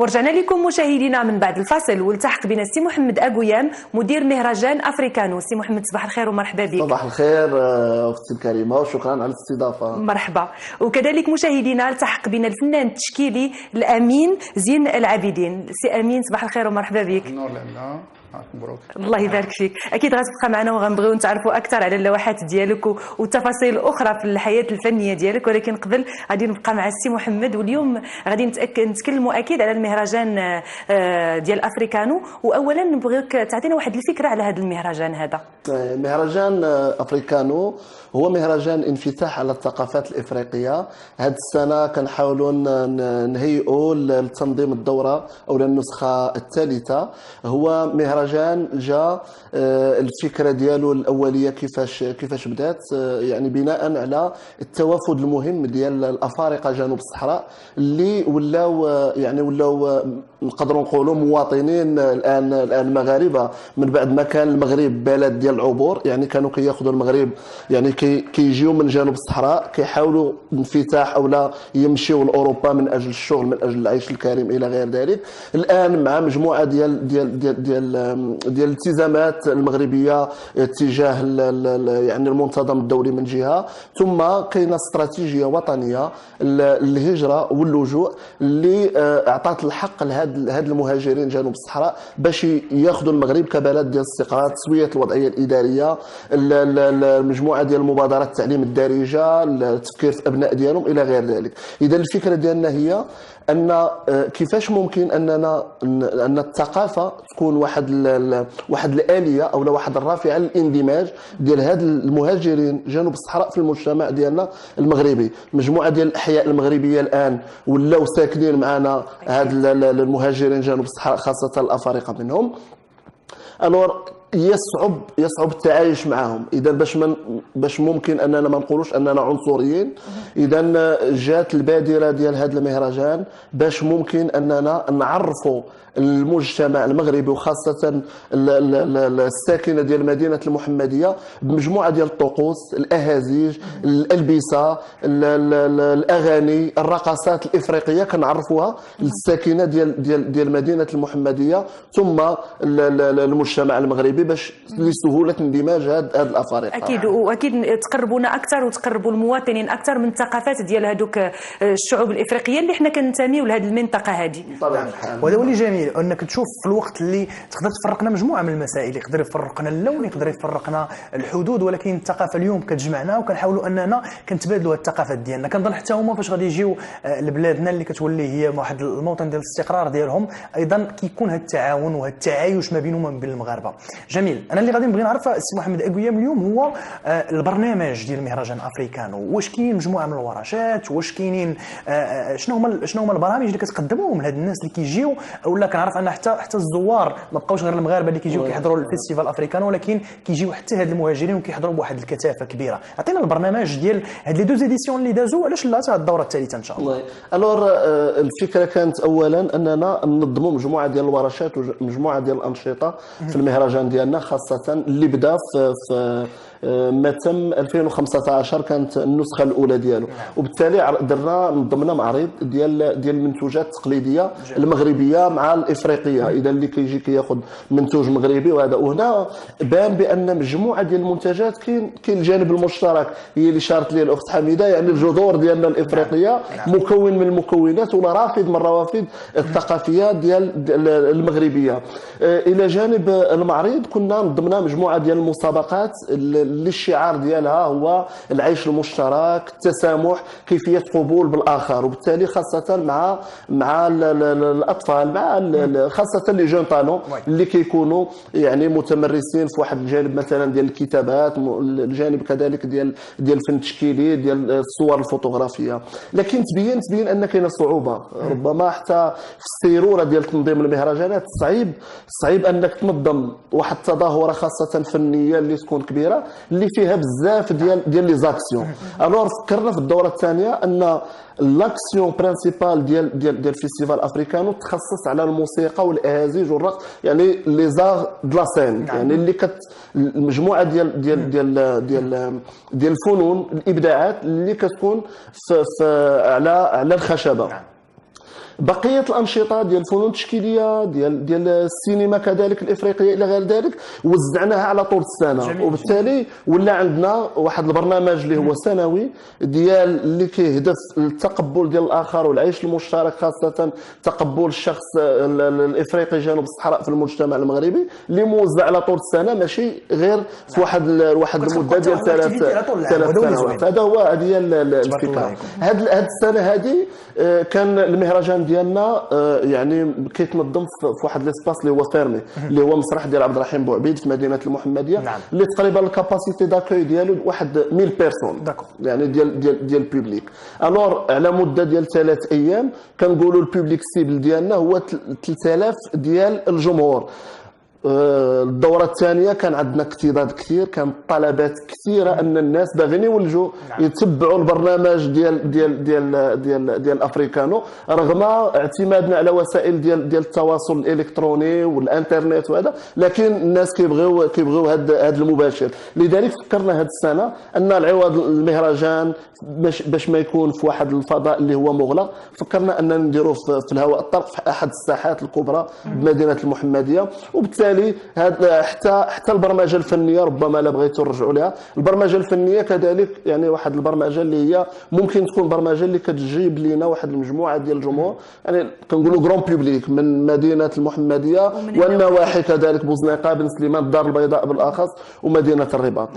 ورجعنا لكم مشاهدينا من بعد الفاصل، والتحق بنا السي محمد أقويام مدير مهرجان أفريكانو. سي محمد صباح الخير ومرحبا بك. صباح الخير أختي الكريمة وشكرا على الاستضافة. مرحبا. وكذلك مشاهدينا التحق بنا الفنان التشكيلي الأمين زين العابدين. سي أمين صباح الخير ومرحبا بك. نور لله. مبروك. الله يبارك فيك. اكيد غتبقى معنا وغنبغيو نتعرفوا اكثر على اللوحات ديالك والتفاصيل الاخرى في الحياه الفنيه ديالك، ولكن قبل غادي نبقى مع السي محمد، واليوم غادي نتكلموا اكيد على المهرجان ديال افريكانو. واولا نبغيك تعطينا واحد الفكره على هذا المهرجان هذا. مهرجان افريكانو هو مهرجان انفتاح على الثقافات الافريقيه. هذه السنه كنحاولوا نهيئوا لتنظيم الدوره او النسخه الثالثه. هو مهرجان جاء الفكره ديالو الاوليه كيفاش بدات، يعني بناء على التوافد المهم ديال الافارقه جنوب الصحراء اللي ولاو نقدروا نقولوا مواطنين الان مغاربه، من بعد ما كان المغرب بلد ديال العبور، يعني كانوا كياخذوا المغرب، يعني كيجيو من جنوب الصحراء كيحاولوا انفتاح او لا يمشيو لاوروبا من اجل الشغل، من اجل العيش الكريم الى غير ذلك. الان مع مجموعه ديال الالتزامات المغربيه تجاه يعني المنتظم الدولي من جهه، ثم كاينه استراتيجيه وطنيه الهجره واللجوء اللي اعطت الحق لهاد المهاجرين جنوب الصحراء باش ياخذوا المغرب كبلد ديال الاستقرار، تسويه الوضعيه الاداريه، المجموعه ديال المبادرات التعليم الدارجه، التفكير في الابناء ديالهم الى غير ذلك. اذا الفكره ديالنا هي ان كيفاش ممكن ان الثقافه تكون واحد الاليه او واحد الرافعه للاندماج ديال هاد المهاجرين جنوب الصحراء في المجتمع ديالنا المغربي. مجموعه ديال الاحياء المغربيه الان ولاو ساكنين معنا هاد المهاجرين جنوب الصحراء، خاصه الافارقه منهم. الور يصعب التعايش معهم. اذا باش ممكن اننا ما نقولوش اننا عنصريين، اذا جات البادره ديال هذا المهرجان باش ممكن اننا نعرفوا المجتمع المغربي وخاصه الساكنه ديال مدينه المحمديه بمجموعه ديال الطقوس، الاهازيج، الالبسه، الاغاني، الرقصات الافريقيه كنعرفوها للساكنه ديال مدينه المحمديه ثم المجتمع المغربي باش لسهوله اندماج هاد الافارقه. اكيد، واكيد تقربونا اكثر وتقربوا المواطنين اكثر من الثقافات ديال هذوك الشعوب الافريقيه اللي حنا كننتميو لهذه المنطقه هذه. طبعا. وهذا هو اللي جميل انك تشوف في الوقت اللي تقدر تفرقنا مجموعه من المسائل، يقدر يفرقنا اللون، يقدر يفرقنا الحدود، ولكن الثقافه اليوم كتجمعنا وكنحاولوا اننا كنتبادلوا الثقافات ديالنا. كنظن حتى هما فاش غادي يجيو لبلادنا اللي كتولي هي واحد الموطن ديال الاستقرار ديالهم، ايضا كيكون هذا التعاون وهذا التعايش ما بينهم وما بين المغاربه. جميل. انا اللي غادي نبغي نعرف السي محمد أقويام اليوم هو البرنامج ديال مهرجان افريكانو. واش كاين مجموعه من الورشات؟ واش كاينين شنو هما البرامج اللي كتقدموهم لهاد الناس اللي كيجيو؟ ولا كنعرف ان حتى الزوار ما بقاوش غير المغاربه اللي كيجيو كيحضروا الفيستيفال افريكانو، ولكن كيجيو حتى هاد المهاجرين وكيحضروا بواحد الكثافه كبيره. عطينا البرنامج ديال هاد لي دوز اديسيون اللي دازوا، علاش لا هاد الدوره الثالثه ان شاء الله. الور الفكره كانت اولا اننا ننظموا مجموعه ديال الورشات ومجموعه ديال الانشطه في المهرجان ديالنا، خاصه اللي بدا في ما تم 2015 كانت النسخه الاولى ديالو، وبالتالي نظمنا معرض ديال المنتوجات التقليديه المغربيه مع الافريقيه. اذا اللي كيجي كياخذ منتوج مغربي وهذا، وهنا بان بان مجموعه ديال المنتجات كاين الجانب المشترك هي اللي شارت ليه الاخت حميده، يعني الجذور ديالنا الافريقيه مكون من المكونات ولا رافد من الروافد الثقافيه ديال المغربيه. الى جانب المعرض كنا نظمنا مجموعه ديال المسابقات اللي الشعار ديالها هو العيش المشترك، التسامح، كيفيه قبول بالاخر، وبالتالي خاصه مع الاطفال، مع خاصه لي جون طالون اللي كيكونوا يعني متمرسين في واحد الجانب مثلا ديال الكتابات، الجانب كذلك ديال الفن التشكيلي، ديال الصور الفوتوغرافيه. لكن تبين ان كاينه صعوبه ربما حتى في السيروره ديال تنظيم المهرجانات. صعيب انك تنظم واحد التظاهره خاصه فنيه اللي تكون كبيره اللي فيها بزاف ديال لي زاكسيون. الور فكرنا في الدوره الثانيه ان لاكسيون برينسيبال ديال فيستيفال افريكانو تخصص على الموسيقى والاهازيج والرقص، يعني لي زار دو لا سين، يعني اللي المجموعه ديال الفنون الابداعات اللي كتكون على الخشبه. بقيه الانشطه ديال الفنون التشكيليه ديال السينما كذلك الافريقيه الى غير ذلك وزعناها على طول السنه. جميل. وبالتالي ولا عندنا واحد البرنامج اللي هو سنوي ديال اللي كيهدف للتقبل ديال الاخر والعيش المشترك، خاصه تقبل الشخص الافريقي جنوب الصحراء في المجتمع المغربي، اللي موزع على طول السنه ماشي غير في واحد المده ديال ثلاث سنوات. هذا هذه هي الفكره. هذه السنه هذه كان المهرجان ديالنا يعني كيتنظم في واحد ليسباس اللي هو فيرمي، اللي هو مسرح ديال عبد الرحيم بوعبيد في مدينه المحمديه. نعم. اللي تقريبا الكاباسيتي داكوي ديالو واحد 1000 بيرسون يعني ديال البوبليك. الور على مده ديال 3 ايام كنقولوا البوبليك سيبل ديالنا هو 3000 ديال الجمهور. الدوره الثانيه كان عندنا اكتظاظ كثير، كان طلبات كثيره ان الناس باغيين يولجوا يتبعوا البرنامج ديال افريكانو، رغم اعتمادنا على وسائل ديال التواصل الالكتروني والانترنت وهذا، لكن الناس كيبغيو هذا المباشر. لذلك فكرنا هذه السنه ان العوض المهرجان باش ما يكون في واحد الفضاء اللي هو مغلق، فكرنا اننا نديروه في الهواء الطلق في احد الساحات الكبرى بمدينه المحمديه. وبالتالي هذا حتى البرمجه الفنيه ربما لا بغيتوا نرجعوا لها، البرمجه الفنيه كذلك يعني واحد البرمجه اللي هي ممكن تكون برمجه اللي كتجيب لنا واحد المجموعه ديال الجمهور، يعني كنقولوا غران بوبليك من مدينه المحمديه والنواحي كذلك بوزنيقه بن سليمان الدار البيضاء بالاخص ومدينه الرباط.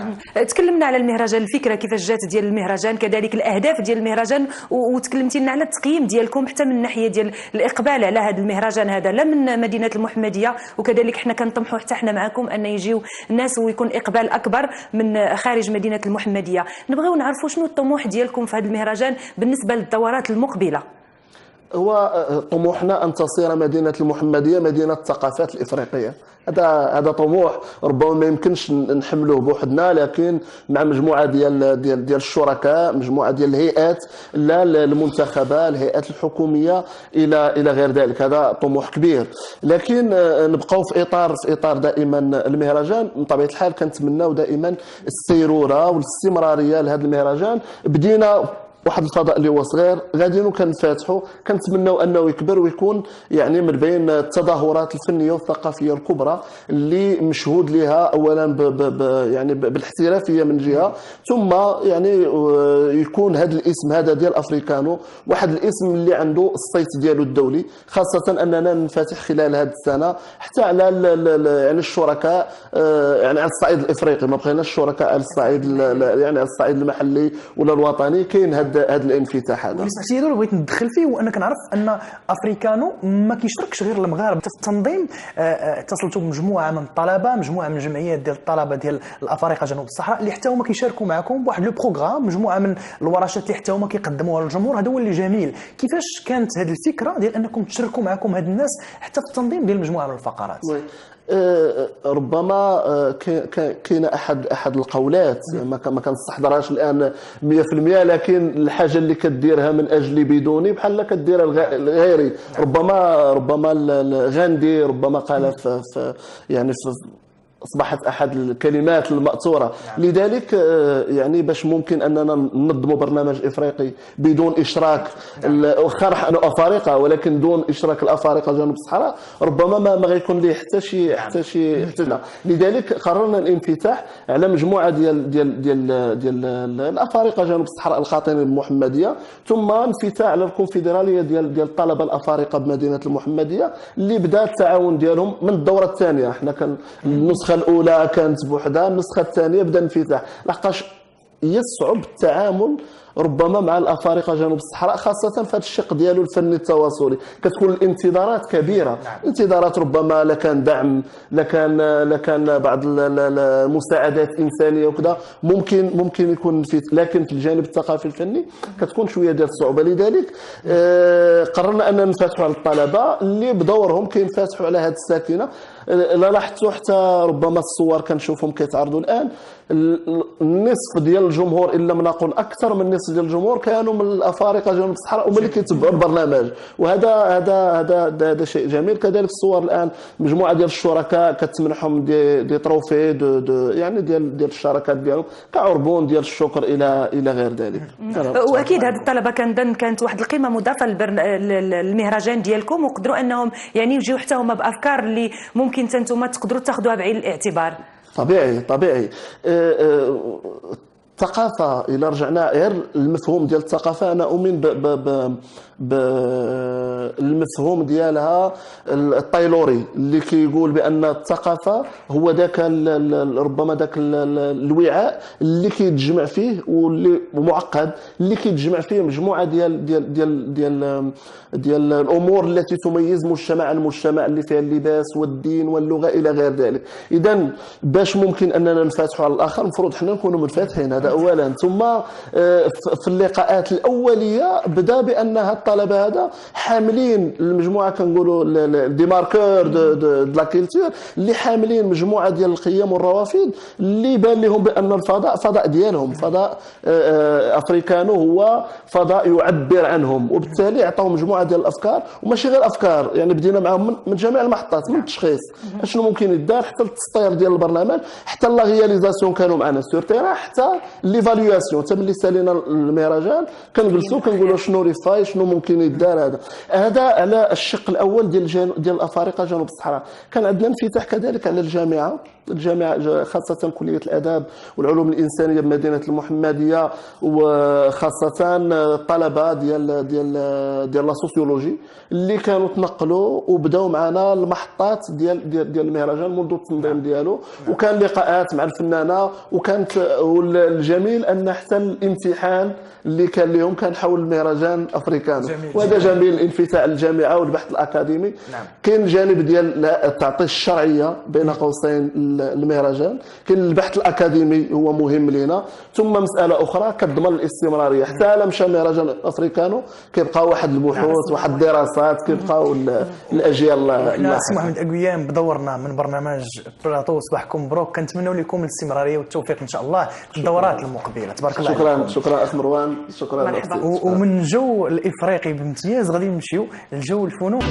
تكلمنا على المهرجان، الفكره كيفاش جات ديال المهرجان، كذلك الاهداف ديال المهرجان، وتكلمتي لنا على التقييم ديالكم حتى من الناحيه ديال الاقبال على هذا المهرجان هذا لا من مدينه المحمديه، وكذلك حنا كنطمحوا حتى حنا معكم ان يجيو الناس ويكون اقبال اكبر من خارج مدينه المحمديه. نبغيو نعرفوا شنو الطموح ديالكم في هذا المهرجان بالنسبه للدورات المقبله. هو طموحنا ان تصير مدينه المحمديه مدينه الثقافات الافريقيه. هذا طموح ربما ما يمكنش نحملوه بوحدنا، لكن مع مجموعه ديال الشركاء، مجموعه ديال الهيئات، لا المنتخبه، الهيئات الحكوميه الى غير ذلك. هذا طموح كبير، لكن نبقاو في اطار دائما المهرجان. من طبيعه الحال كنتمناو دائما السيروره والاستمراريه لهذا المهرجان. بدينا واحد الفضاء اللي هو صغير، غاديين وكنفاتحوا، كنتمناو انه يكبر ويكون يعني من بين التظاهرات الفنيه والثقافيه الكبرى اللي مشهود لها اولا يعني بالاحترافيه من جهه، ثم يعني يكون هذا الاسم هذا ديال افريكانو واحد الاسم اللي عنده الصيت ديالو الدولي، خاصه اننا ننفتح خلال هذه السنه حتى على يعني الشركاء يعني على الصعيد الافريقي، ما بغيناش الشركاء على الصعيد يعني على الصعيد المحلي ولا الوطني. كاين هذا الانفتاح هذا. سمعتي هذا بغيت ندخل فيه، وانا كنعرف ان افريكانو ما كيشاركش غير المغاربه في التنظيم. اتصلتوا بمجموعه من الطلبه، مجموعه من الجمعيات ديال الطلبه ديال الافارقه جنوب الصحراء اللي حتى هما كيشاركوا معكم بواحد لو بروغرام، مجموعه من الورشات اللي حتى هما كيقدموها للجمهور. هذا هو اللي جميل. كيفاش كانت هذه الفكره ديال انكم تشاركوا معكم هاد الناس حتى في التنظيم ديال مجموعه من الفقرات؟ ربما كاين احد القولات ما كنستحضرهاش الان 100%، لكن الحاجه اللي كديرها من اجلي بدوني بحال كديرها لغيري. ربما غاندي ربما قال في يعني اصبحت احد الكلمات المأثوره. لذلك يعني باش ممكن اننا ننظموا برنامج افريقي بدون اشراك واخا نحن افارقه، ولكن دون اشراك الافارقه جنوب الصحراء ربما ما غيكون ليه حتى شي لذلك قررنا الانفتاح على مجموعه ديال الافارقه جنوب الصحراء القاطنين بالمحمديه، ثم انفتاح على الكونفدراليه ديال الطلبه الافارقه بمدينه المحمديه اللي بدا التعاون ديالهم من الدوره الثانيه. احنا كان النسخه الاولى كانت بوحدها، النسخه الثانيه بدا انفتاح، لحقاش يصعب التعامل ربما مع الافارقه جنوب الصحراء، خاصه في هذا الشق ديالو الفني التواصلي. كتكون الانتظارات كبيره، انتظارات ربما لكان دعم، لكان بعض المساعدات الانسانيه وكذا، ممكن يكون لكن في الجانب الثقافي الفني كتكون شويه ديال الصعوبه. لذلك قررنا ان نفتحوا على الطلبه اللي بدورهم كينفتحوا على هذه الساكنه. لا لاحظتوا حتى ربما الصور كنشوفهم كيتعرضوا الان، النصف ديال الجمهور ان لم نقل اكثر من ديال الجمهور كانوا من الافارقه جنوب الصحراء ومن اللي كيتبعوا البرنامج، وهذا شيء جميل. كذلك الصور الان مجموعه ديال الشركاء كتمنحهم دي تروفي يعني ديال الشراكات ديالهم كعربون ديال الشكر الى غير ذلك. واكيد هذه الطلبه كانت واحد القيمه مضافه للمهرجان ديالكم، وقدروا انهم يعني يجيو حتى هما بافكار اللي ممكن انتم تقدروا تاخذوها بعين الاعتبار. طبيعي. الثقافة إلى رجعنا غير المفهوم ديال الثقافة، أنا أؤمن بالمفهوم ديالها التايلوري اللي كيقول بأن الثقافة هو ذاك ربما ذاك الوعاء اللي كيتجمع فيه واللي معقد، اللي كيتجمع فيه مجموعة ديال الأمور التي تميز مجتمع عن مجتمع، اللي فيها اللباس والدين واللغة إلى غير ذلك. إذن باش ممكن أننا ننفتحوا على الآخر المفروض حنا نكونوا منفتحين، هذا أولا. ثم في اللقاءات الأولية بدا بأن هاد الطلبة هذا حاملين المجموعة كنقولوا دي ماركور دو لا كولتور، اللي حاملين مجموعة ديال القيم والروافد اللي بان لهم بأن الفضاء فضاء ديالهم، فضاء أفريكانو هو فضاء يعبر عنهم، وبالتالي عطاو مجموعة ديال الأفكار، وماشي غير أفكار، يعني بدينا معهم من جميع المحطات، من التشخيص اشنو ممكن يدار حتى التسطير ديال البرنامج، حتى لا رياليزاسيون كانوا معنا سور تيران، حتى ليفاليواسيون. حتى ملي سالينا المهرجان كنجلسوا كنقولوا شنو ريفاي شنو ممكن يدار. هذا على الشق الاول ديال الافارقه جنوب الصحراء. كان عندنا انفتاح كذلك على الجامعه خاصه كليه الاداب والعلوم الانسانيه بمدينه المحمديه، وخاصه الطلبه ديال لا سوسيولوجي اللي كانوا تنقلوا وبداو معنا المحطات ديال المهرجان منذ التنظيم ديالو، وكان لقاءات مع الفنانه، وكانت الجميل ان حتى الامتحان اللي كان لهم كان حول المهرجان افريكانو، وهذا جميل. انفتاح الجامعه والبحث الاكاديمي. كاين جانب ديال التعطيش الشرعيه بين قوسين المهرجان، كاين البحث الاكاديمي هو مهم لنا، ثم مساله اخرى كتضمن الاستمراريه. حتى لا مشى مهرجان افريكانو كيبقى واحد البحوث واحد الدراسات كيبقاو الاجيال. حنا سي محمد اكويام بدورنا من برنامج بلاطو صباحكم مبروك، كنتمنوا لكم الاستمراريه والتوفيق ان شاء الله في الدورات المقبله. تبارك الله. شكرا اخ مروان، شكرا. ومن جو الافريقي بامتياز غادي نمشيو لجو الفنون.